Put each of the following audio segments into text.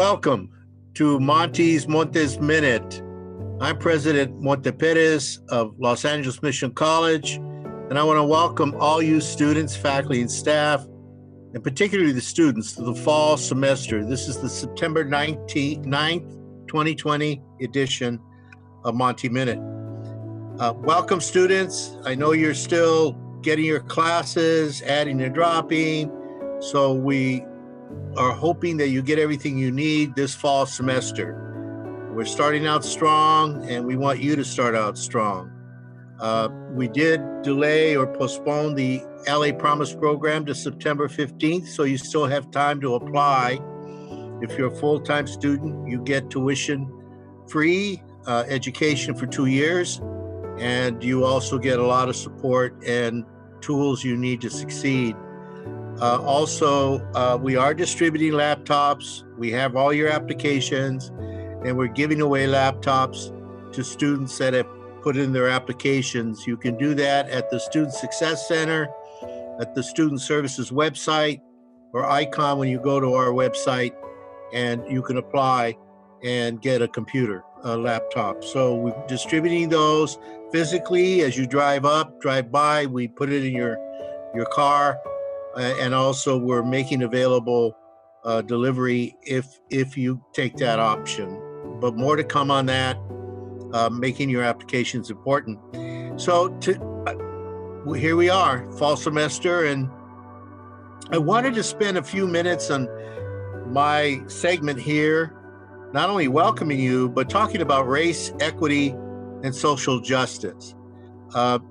Welcome to Monte's Minute. I'm President Monte Perez of Los Angeles Mission College, and I want to welcome all you students, faculty, and staff, and particularly the students, to the fall semester. This is the September 9th, 2020 edition of Monte Minute. Welcome, students. I know you're still getting your classes, adding and dropping, so we are hoping that you get everything you need this fall semester. We're starting out strong, and we want you to start out strong. We did delay or postpone the LA Promise program to September 15th, so you still have time to apply. If you're a full-time student, you get tuition-free education for 2 years, and you also get a lot of support and tools you need to succeed. We are distributing laptops. We have all your applications, and we're giving away laptops to students that have put in their applications. You can do that at the Student Success Center, at the Student Services website, or icon when you go to our website, and you can apply and get a laptop. So we're distributing those physically as you drive by. We put it in your car. And also we're making available delivery if you take that option. But more to come on that. Making your applications important. So here we are, fall semester, and I wanted to spend a few minutes on my segment here, not only welcoming you, but talking about race, equity, and social justice.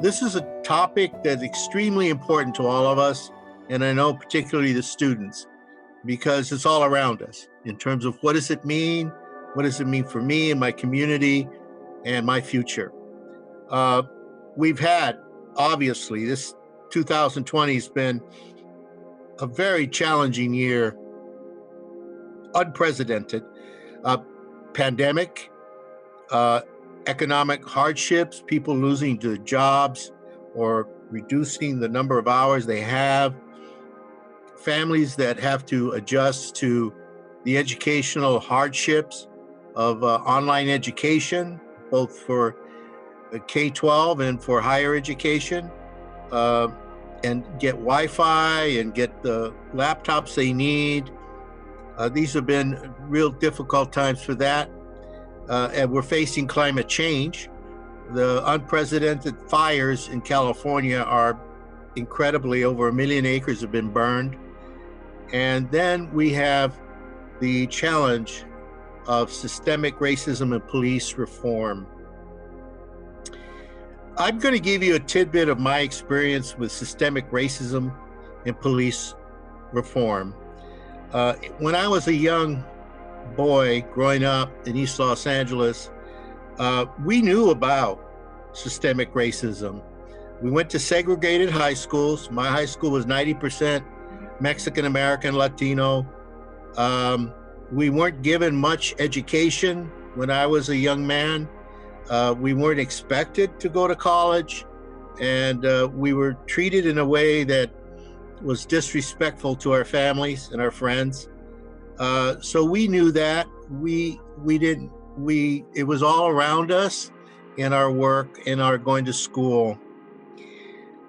This is a topic that's extremely important to all of us, and I know particularly the students, because it's all around us in terms of what does it mean? What does it mean for me and my community and my future? We've had, obviously, this 2020 has been a very challenging year, unprecedented. Pandemic, economic hardships, people losing their jobs or reducing the number of hours they have, families that have to adjust to the educational hardships of online education, both for K-12 and for higher education, and get Wi-Fi and get the laptops they need. These have been real difficult times for that. And we're facing climate change. The unprecedented fires in California are incredibly, over 1 million acres have been burned. And then we have the challenge of systemic racism and police reform. I'm going to give you a tidbit of my experience with systemic racism and police reform. When I was a young boy growing up in East Los Angeles, we knew about systemic racism. We went to segregated high schools. My high school was 90% Mexican-American, Latino. We weren't given much education when I was a young man. We weren't expected to go to college, and we were treated in a way that was disrespectful to our families and our friends. So we knew that. It was all around us in our work, in our going to school.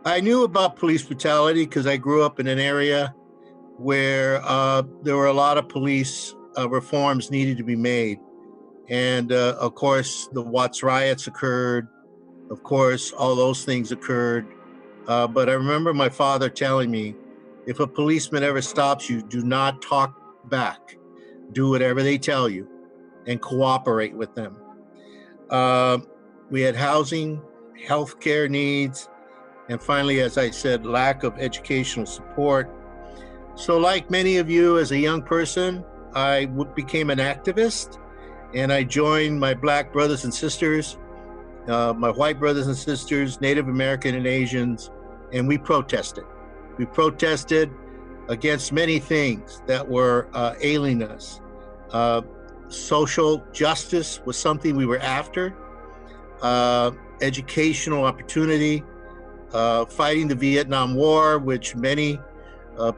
I knew about police brutality because I grew up in an area where there were a lot of police reforms needed to be made. And of course, the Watts riots occurred. Of course, all those things occurred. But I remember my father telling me, if a policeman ever stops you, do not talk back. Do whatever they tell you and cooperate with them. We had housing, healthcare needs, and finally, as I said, lack of educational support. So like many of you, as a young person, I became an activist, and I joined my Black brothers and sisters, my white brothers and sisters, Native American and Asians, and we protested. We protested against many things that were ailing us. Social justice was something we were after, educational opportunity, fighting the Vietnam War, which many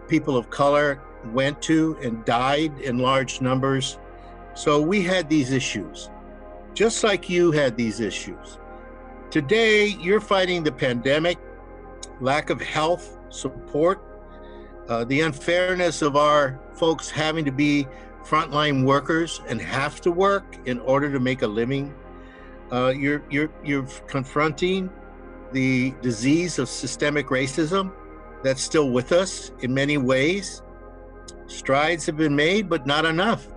people of color went to and died in large numbers So we had these issues, just like you had these issues. Today, you're fighting the pandemic, lack of health support, the unfairness of our folks having to be frontline workers and have to work in order to make a living. You're confronting the disease of systemic racism that's still with us in many ways. Strides have been made, but not enough.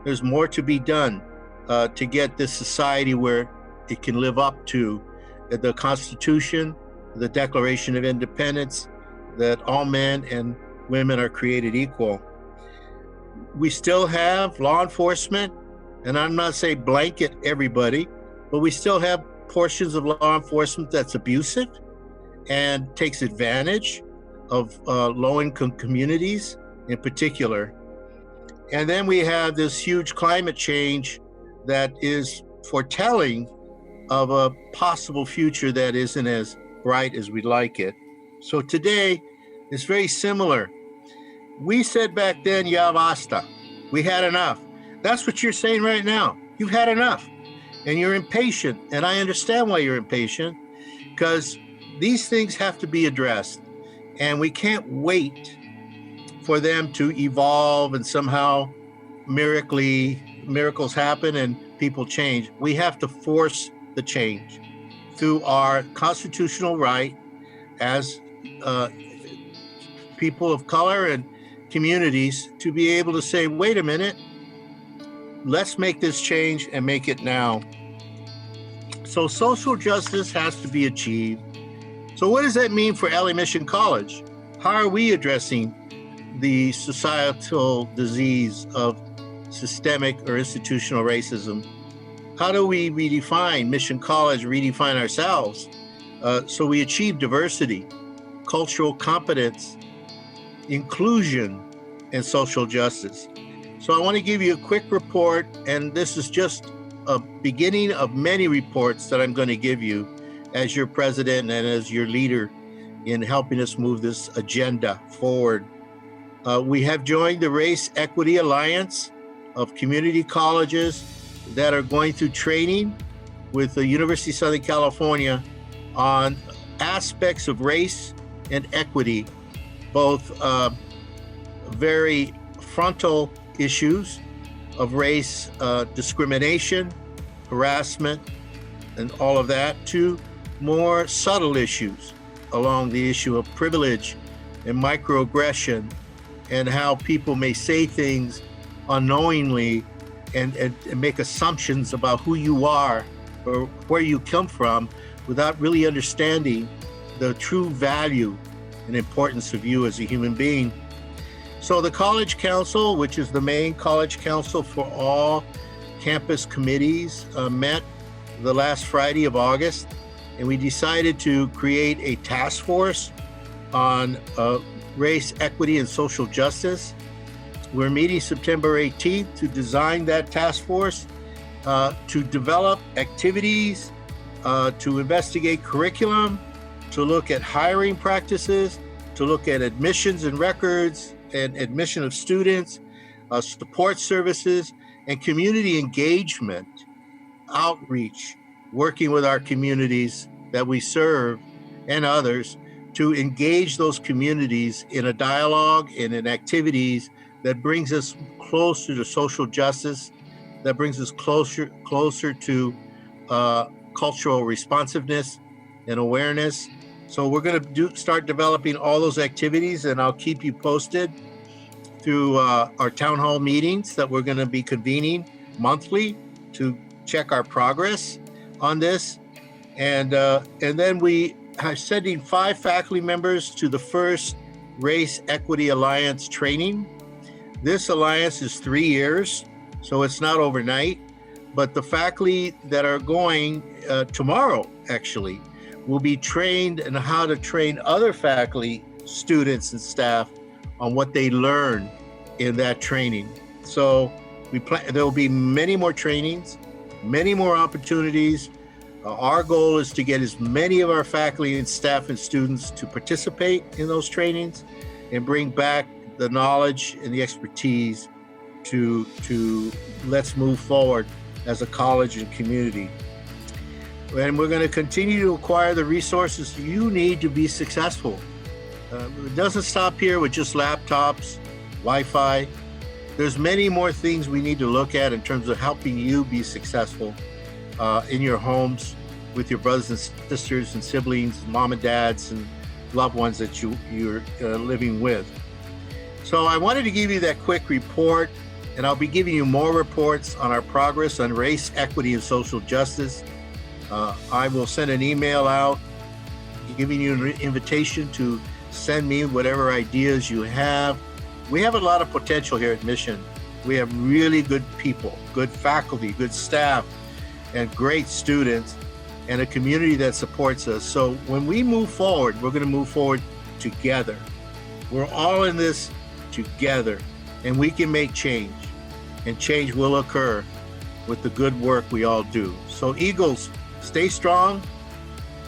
There's more to be done to get this society where it can live up to the Constitution, the Declaration of Independence, that all men and women are created equal. We still have law enforcement, and I'm not saying blanket everybody, but we still have portions of law enforcement that's abusive and takes advantage of low-income communities in particular. And then we have this huge climate change that is foretelling of a possible future that isn't as bright as we'd like it. So today is very similar. We said back then, ya basta, we had enough. That's what you're saying right now. You've had enough. And you're impatient. And I understand why you're impatient, because these things have to be addressed. And we can't wait for them to evolve and somehow miracles happen and people change. We have to force the change through our constitutional right as people of color and communities to be able to say, wait a minute, let's make this change and make it now. So social justice has to be achieved. So what does that mean for LA Mission College? How are we addressing the societal disease of systemic or institutional racism? How do we redefine Mission College, redefine ourselves so we achieve diversity, cultural competence, inclusion, and social justice? So I want to give you a quick report, and this is just a beginning of many reports that I'm going to give you as your president and as your leader in helping us move this agenda forward. We have joined the Race Equity Alliance of community colleges that are going through training with the University of Southern California on aspects of race and equity, both very frontal issues of race, discrimination, harassment, and all of that, to more subtle issues along the issue of privilege and microaggression, and how people may say things unknowingly and make assumptions about who you are or where you come from without really understanding the true value and importance of you as a human being. So the College Council, which is the main college council for all campus committees, met the last Friday of August, and we decided to create a task force on race, equity, and social justice. We're meeting September 18th to design that task force, to develop activities, to investigate curriculum, to look at hiring practices, to look at admissions and records and admission of students, support services, and community engagement, outreach, working with our communities that we serve and others to engage those communities in a dialogue and in activities that brings us closer to social justice, that brings us closer to cultural responsiveness and awareness. So we're going to start developing all those activities, and I'll keep you posted through our town hall meetings that we're going to be convening monthly to check our progress on this. And then we are sending 5 faculty members to the first Race Equity Alliance training. This alliance is 3 years, so it's not overnight, but the faculty that are going tomorrow, actually, will be trained in how to train other faculty, students, and staff on what they learn in that training. So there will be many more trainings, many more opportunities. Our goal is to get as many of our faculty and staff and students to participate in those trainings and bring back the knowledge and the expertise to let's move forward as a college and community. And we're going to continue to acquire the resources you need to be successful. It doesn't stop here with just laptops, Wi-Fi. There's many more things we need to look at in terms of helping you be successful in your homes with your brothers and sisters and siblings, mom and dads, and loved ones that you're living with. So I wanted to give you that quick report, and I'll be giving you more reports on our progress on race, equity, and social justice. I will send an email out giving you an invitation to send me whatever ideas you have. We have a lot of potential here at Mission. We have really good people, good faculty, good staff, and great students, and a community that supports us. So when we move forward, we're going to move forward together. We're all in this together, and we can make change, and change will occur with the good work we all do. So Eagles, stay strong.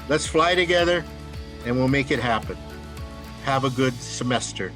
Let's fly together, and we'll make it happen. Have a good semester.